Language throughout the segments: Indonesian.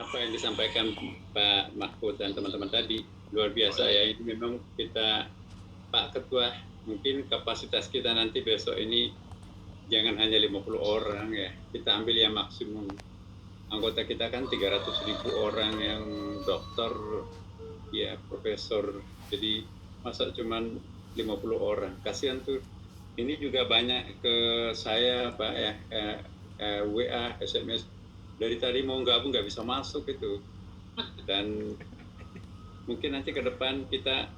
apa yang disampaikan Pak Mahfud dan teman-teman tadi luar biasa ya. Itu memang kita, Pak Ketua, mungkin kapasitas kita nanti besok ini jangan hanya 50 orang ya. Kita ambil yang maksimum. Anggota kita kan 300.000 orang yang dokter, ya profesor. Jadi masa cuman 50 orang. Kasihan tuh. Ini juga banyak ke saya Pak ya, WA, SMS. Dari tadi mau gabung nggak bisa masuk itu. Dan mungkin nanti ke depan kita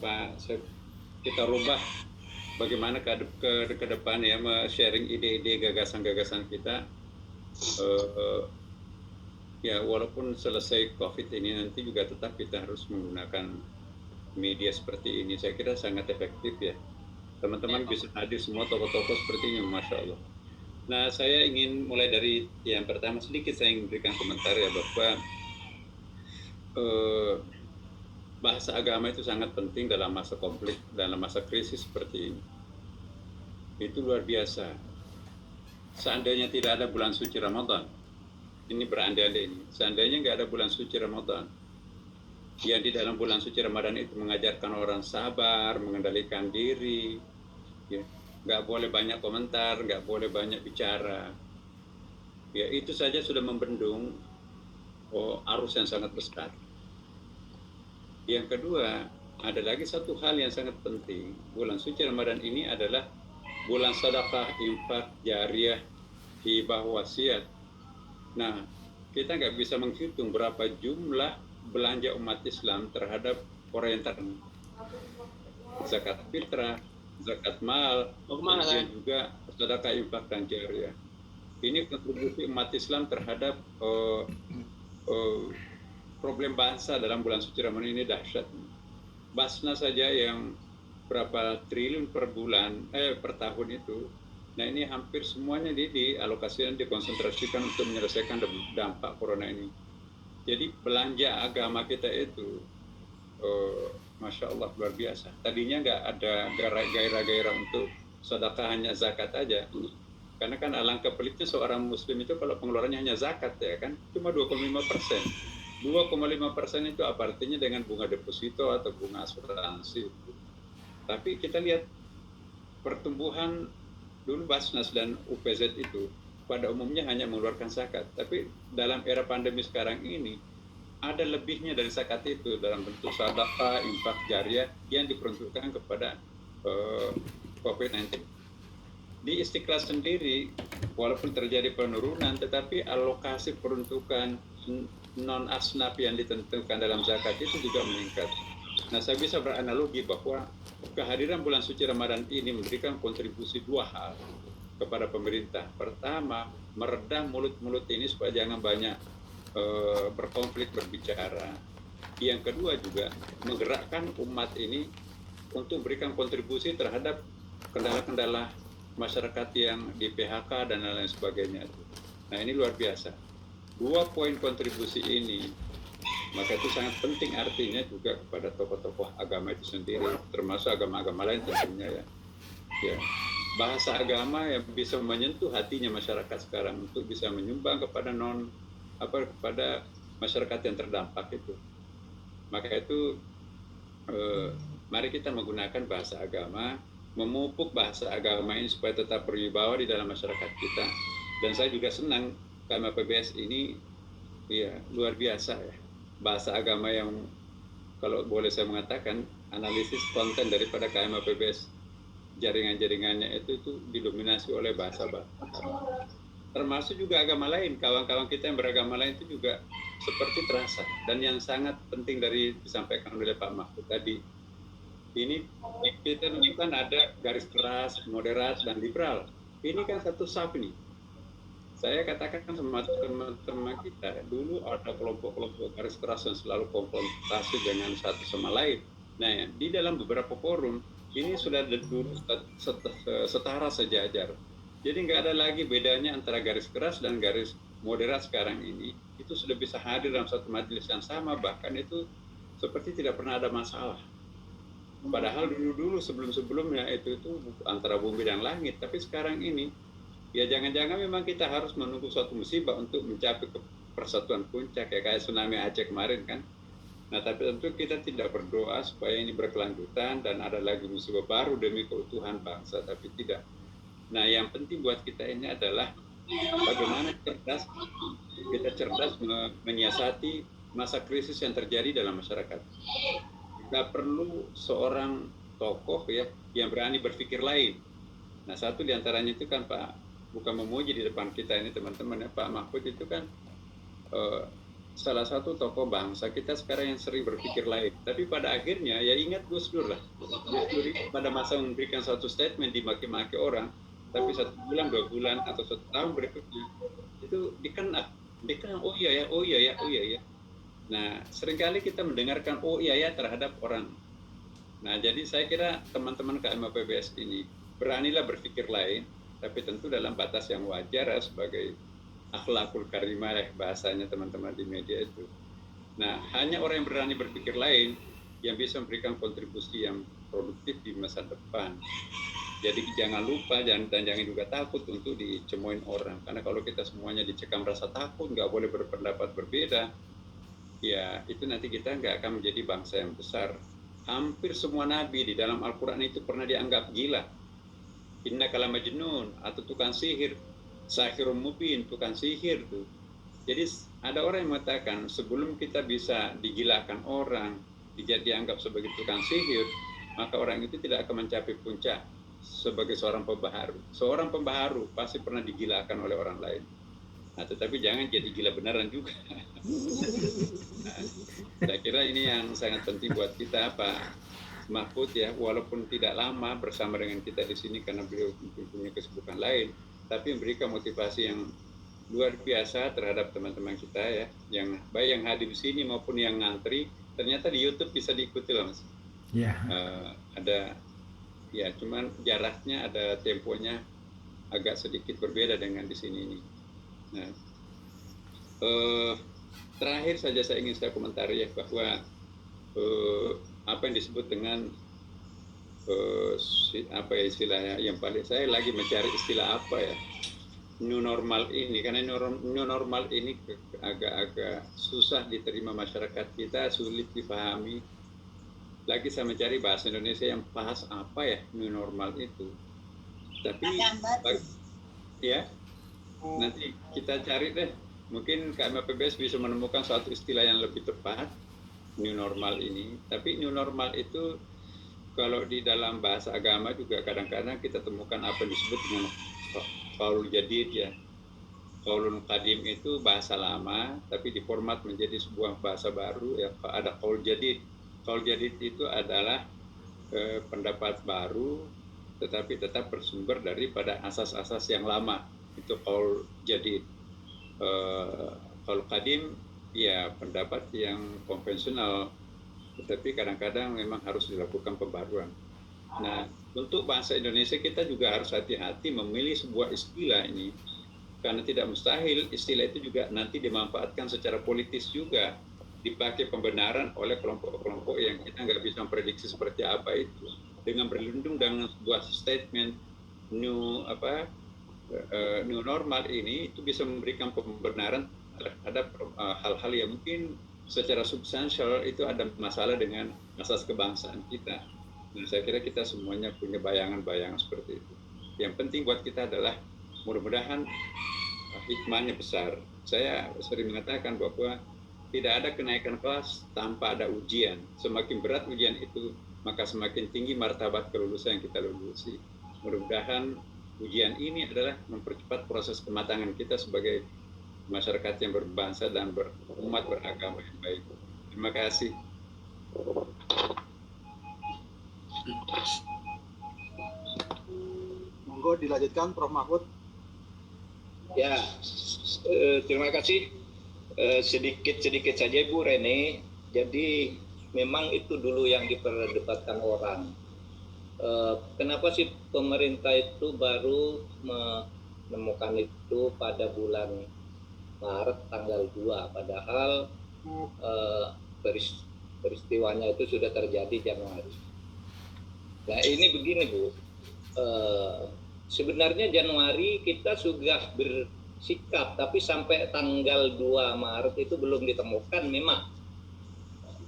Pak kita rubah bagaimana ke depan ya, sharing ide-ide gagasan-gagasan kita. Ya walaupun selesai COVID ini nanti juga tetap kita harus menggunakan media seperti ini. Saya kira sangat efektif ya. Teman-teman bisa hadir semua tokoh-tokoh seperti ini, Masya Allah. Nah, saya ingin mulai dari yang pertama sedikit saya ingin berikan komentar ya, bahwa bahasa agama itu sangat penting dalam masa konflik, dalam masa krisis seperti ini. Itu luar biasa. Seandainya tidak ada bulan suci Ramadan, ini berandai-andai ini, seandainya nggak ada bulan suci Ramadan, yang di dalam bulan suci Ramadan itu mengajarkan orang sabar, mengendalikan diri, ya, nggak boleh banyak komentar, nggak boleh banyak bicara, ya itu saja sudah membendung arus yang sangat besar. Yang kedua, ada lagi satu hal yang sangat penting. Bulan suci Ramadan ini adalah bulan sedekah, infak, jariah, hibah, wasiat. Nah, kita nggak bisa menghitung berapa jumlah belanja umat Islam terhadap orang yang terdampak. Zakat fitrah, zakat mal, kemudian juga sedekah, infak, dan jariah. Ini kontribusi umat Islam terhadap problem bangsa dalam bulan suci Ramadan ini dahsyat. Basna saja yang berapa triliun per bulan, per tahun itu. Nah ini hampir semuanya dialokasikan, dikonsentrasikan untuk menyelesaikan dampak corona ini. Jadi belanja agama kita itu, Masya Allah luar biasa. Tadinya nggak ada gairah-gairah untuk sedekah hanya zakat aja. Karena kan alangkah pelitnya seorang muslim itu kalau pengeluarannya hanya zakat ya kan, cuma 2,5%. 2,5% itu apa artinya dengan bunga deposito atau bunga asuransi. Tapi kita lihat pertumbuhan dulu Basnas dan UPZ itu pada umumnya hanya mengeluarkan zakat. Tapi dalam era pandemi sekarang ini ada lebihnya dari zakat itu dalam bentuk sedekah, infak, jariah yang diperuntukkan kepada COVID-19. Di Istiqlal sendiri, walaupun terjadi penurunan, tetapi alokasi peruntukan non-asnaf yang ditentukan dalam zakat itu juga meningkat. Nah, saya bisa beranalogi bahwa kehadiran bulan suci Ramadan ini memberikan kontribusi dua hal kepada pemerintah. Pertama, meredam mulut-mulut ini supaya jangan banyak berkonflik, berbicara. Yang kedua juga menggerakkan umat ini untuk memberikan kontribusi terhadap kendala-kendala masyarakat yang di PHK dan lain-lain sebagainya. Nah ini luar biasa. Dua poin kontribusi ini, maka itu sangat penting artinya juga kepada tokoh-tokoh agama itu sendiri, termasuk agama-agama lain tentunya ya. Ya. Bahasa agama yang bisa menyentuh hatinya masyarakat sekarang untuk bisa menyumbang kepada kepada masyarakat yang terdampak itu. Maka itu mari kita menggunakan bahasa agama, memupuk bahasa agama ini supaya tetap berwibawa di dalam masyarakat kita. Dan saya juga senang KMPBS ini ya luar biasa ya. Bahasa agama yang kalau boleh saya mengatakan analisis konten daripada KMPBS jaringan-jaringannya itu didominasi oleh bahasa. Termasuk juga agama lain, kawan-kawan kita yang beragama lain itu juga seperti terasa. Dan yang sangat penting dari disampaikan oleh Pak Mahfud tadi, ini kita menunjukkan ada garis keras, moderat, dan liberal. Ini kan satu saf nih. Saya katakan sama teman-teman kita, dulu ada kelompok-kelompok garis keras yang selalu konfrontasi dengan satu sama lain. Nah, di dalam beberapa forum, ini sudah dulu setara sejajar. Jadi nggak ada lagi bedanya antara garis keras dan garis moderat sekarang ini. Itu sudah bisa hadir dalam satu majelis yang sama, bahkan itu seperti tidak pernah ada masalah. Padahal dulu sebelum-sebelumnya itu antara bumi dan langit. Tapi sekarang ini, ya jangan-jangan memang kita harus menunggu suatu musibah untuk mencapai persatuan puncak ya, kayak tsunami Aceh kemarin kan. Nah, tapi tentu kita tidak berdoa supaya ini berkelanjutan dan ada lagi musibah baru demi keutuhan bangsa, tapi tidak. Nah, yang penting buat kita ini adalah bagaimana kita cerdas menyiasati masa krisis yang terjadi dalam masyarakat. Kita perlu seorang tokoh ya yang berani berpikir lain. Nah, satu diantaranya itu kan Pak, bukan memuji di depan kita ini teman-teman ya, Pak Mahfud itu kan salah satu tokoh bangsa kita sekarang yang sering berpikir lain. Tapi pada akhirnya ya ingat Gus Dur lah. Gus Dur pada masa memberikan satu statement dimaki-maki orang, tapi 1 bulan, 2 bulan atau 1 tahun berikutnya itu dikenal oh iya ya. Nah, seringkali kita mendengarkan oh iya ya terhadap orang. Nah, jadi saya kira teman-teman KMAPBS ini beranilah berpikir lain, tapi tentu dalam batas yang wajar sebagai akhlakul karimah bahasanya teman-teman di media itu. Nah, hanya orang yang berani berpikir lain yang bisa memberikan kontribusi yang produktif di masa depan. Jadi jangan lupa dan jangan juga takut untuk dicemoin orang. Karena kalau kita semuanya dicekam rasa takut, nggak boleh berpendapat berbeda, ya itu nanti kita nggak akan menjadi bangsa yang besar. Hampir semua nabi di dalam Al-Quran itu pernah dianggap gila. Innaka lamajnun atau tukang sihir. Sahirun mubin, tukang sihir tuh. Jadi ada orang yang mengatakan sebelum kita bisa digilakan orang, dianggap sebagai tukang sihir, maka orang itu tidak akan mencapai puncak sebagai seorang pembaharu. Seorang pembaharu pasti pernah digilakan oleh orang lain. Nah, tetapi jangan jadi gila beneran juga. Nah, saya kira ini yang sangat penting buat kita, Pak Mahfud ya, walaupun tidak lama bersama dengan kita di sini karena beliau punya kesibukan lain, tapi memberikan motivasi yang luar biasa terhadap teman-teman kita ya, yang baik yang hadir di sini maupun yang ngantri. Ternyata di YouTube bisa diikuti lah Mas. Iya. Ada ya, cuman jaraknya ada temponya agak sedikit berbeda dengan di sini ini. Nah, terakhir saja saya ingin komentari ya bahwa apa yang disebut dengan apa ya istilahnya, yang paling saya lagi mencari istilah apa ya, new normal ini, karena new normal ini agak susah diterima masyarakat kita, sulit dipahami. Lagi saya mencari bahasa Indonesia yang pas apa ya new normal itu. Tapi ya nanti kita cari deh, mungkin KMAPBS bisa menemukan suatu istilah yang lebih tepat new normal ini. Tapi new normal itu kalau di dalam bahasa agama juga kadang-kadang kita temukan apa yang disebut dengan qaulul jadid ya. Qaulun qadim itu bahasa lama tapi diformat menjadi sebuah bahasa baru ya, ada qaul jadid. Qaul jadid itu adalah pendapat baru tetapi tetap bersumber daripada asas-asas yang lama. Itu qaul jadid. Qaul qadim ya pendapat yang konvensional, tetapi kadang-kadang memang harus dilakukan pembaruan. Nah, untuk bahasa Indonesia kita juga harus hati-hati memilih sebuah istilah ini, karena tidak mustahil istilah itu juga nanti dimanfaatkan secara politis juga, dipakai pembenaran oleh kelompok-kelompok yang kita nggak bisa memprediksi seperti apa itu. Dengan berlindung dengan sebuah statement new normal ini, itu bisa memberikan pembenaran terhadap hal-hal yang mungkin secara substansial itu ada masalah dengan asas kebangsaan kita. Nah, saya kira kita semuanya punya bayangan-bayangan seperti itu. Yang penting buat kita adalah mudah-mudahan hikmahnya besar. Saya sering mengatakan bahwa tidak ada kenaikan kelas tanpa ada ujian. Semakin berat ujian itu, maka semakin tinggi martabat kelulusan yang kita lulusi. Mudah-mudahan ujian ini adalah mempercepat proses kematangan kita sebagai masyarakat yang berbangsa dan berumat beragama yang baik. Terima kasih. Monggo dilanjutkan Prof. Mahfud. Ya, terima kasih. Sedikit saja Bu Rene. Jadi memang itu dulu yang diperdebatkan orang. Kenapa sih pemerintah itu baru menemukan itu pada bulan Maret tanggal 2, padahal peristiwanya itu sudah terjadi Januari. Nah ini begini Bu, sebenarnya Januari kita sudah sikap, tapi sampai tanggal 2 Maret itu belum ditemukan memang.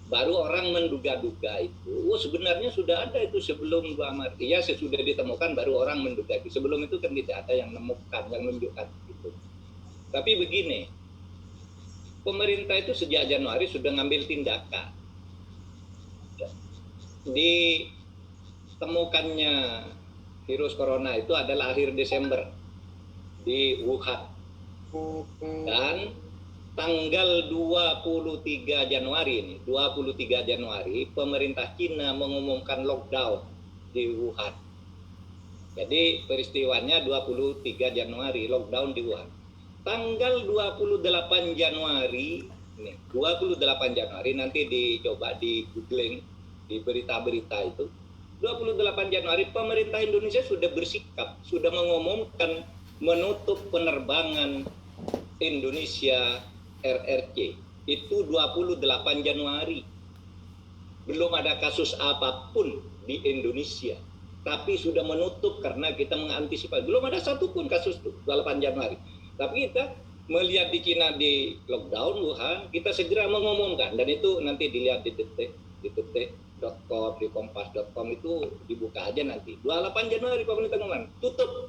Baru orang menduga-duga itu, sebenarnya sudah ada itu sebelum 2 Maret. Iya, sesudah ditemukan baru orang menduga itu. Sebelum itu kan tidak ada yang menemukan, yang menunjukkan itu. Tapi begini, pemerintah itu sejak Januari sudah ngambil tindakan. Ditemukannya virus corona itu adalah akhir Desember di Wuhan. Dan tanggal 23 Januari ini, 23 Januari, pemerintah Cina mengumumkan lockdown di Wuhan. Jadi peristiwanya 23 Januari, lockdown di Wuhan. Tanggal 28 Januari, ini, 28 Januari, nanti dicoba di googling, di berita-berita itu, 28 Januari pemerintah Indonesia sudah bersikap, sudah mengumumkan menutup penerbangan Indonesia RRC. Itu 28 Januari. Belum ada kasus apapun di Indonesia, tapi sudah menutup karena kita mengantisipasi. Belum ada satupun kasus 28 Januari. Tapi kita melihat di Cina di lockdown Wuhan, kita segera mengumumkan, dan itu nanti dilihat di detik.com, di kompas.com, itu dibuka aja nanti. 28 Januari pemerintah ngomong tutup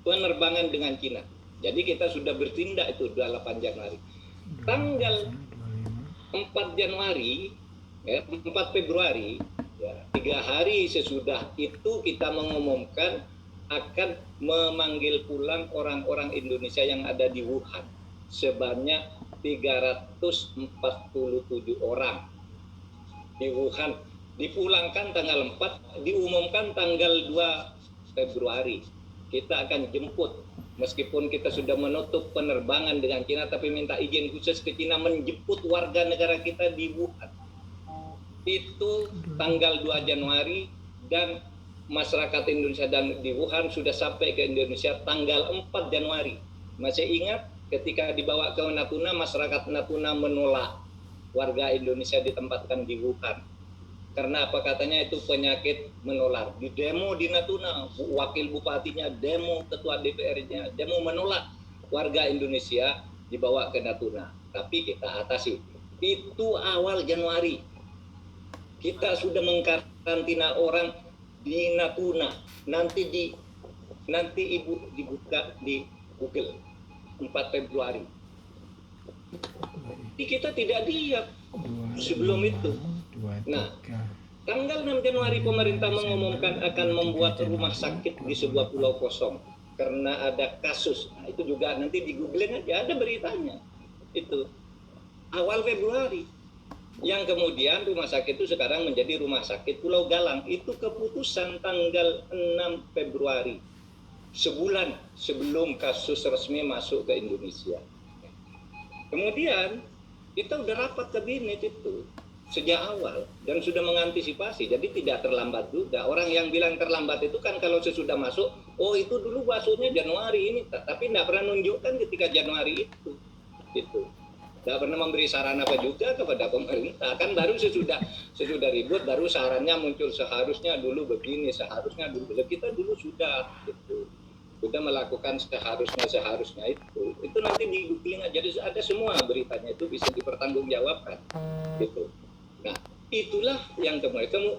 penerbangan dengan Cina. Jadi kita sudah bertindak itu 28 Januari. Tanggal 4 Januari, 4 Februari, ya, 3 hari sesudah itu kita mengumumkan akan memanggil pulang orang-orang Indonesia yang ada di Wuhan sebanyak 347 orang di Wuhan. Dipulangkan tanggal 4, diumumkan tanggal 2 Februari. Kita akan jemput, meskipun kita sudah menutup penerbangan dengan Cina, tapi minta izin khusus ke Cina menjemput warga negara kita di Wuhan. Itu tanggal 2 Januari, dan masyarakat Indonesia dan di Wuhan sudah sampai ke Indonesia tanggal 4 Januari. Masih ingat ketika dibawa ke Natuna, masyarakat Natuna menolak warga Indonesia ditempatkan di Wuhan. Karena apa katanya itu penyakit menular. Di demo di Natuna, wakil bupatinya demo, ketua DPR-nya demo menolak warga Indonesia dibawa ke Natuna. Tapi kita atasi. Itu awal Januari. Kita sudah mengkarantina orang di Natuna. Nanti ibu dibuka di Google 4 Februari. Jadi kita tidak diam sebelum itu. Nah, tanggal 6 Januari pemerintah mengumumkan akan membuat rumah sakit di sebuah pulau kosong karena ada kasus. Nah, itu juga nanti di googling aja, ada beritanya. Itu awal Februari. Yang kemudian rumah sakit itu sekarang menjadi Rumah Sakit Pulau Galang. Itu keputusan tanggal 6 Februari. Sebulan sebelum kasus resmi masuk ke Indonesia. Kemudian kita udah rapat kabinet itu sejak awal dan sudah mengantisipasi. Jadi tidak terlambat juga. Orang yang bilang terlambat itu kan kalau sesudah masuk, oh itu dulu masuknya Januari ini. Tapi tidak pernah nunjukkan ketika Januari itu. Gitu. Tidak pernah memberi saran apa juga kepada pemerintah. Kan baru sesudah ribut, baru sarannya muncul, seharusnya dulu begini, seharusnya dulu. Kita dulu sudah gitu. Sudah melakukan seharusnya itu. Itu nanti di googling aja, ada semua beritanya, itu bisa dipertanggungjawabkan. Gitu. Nah, itulah yang kemudian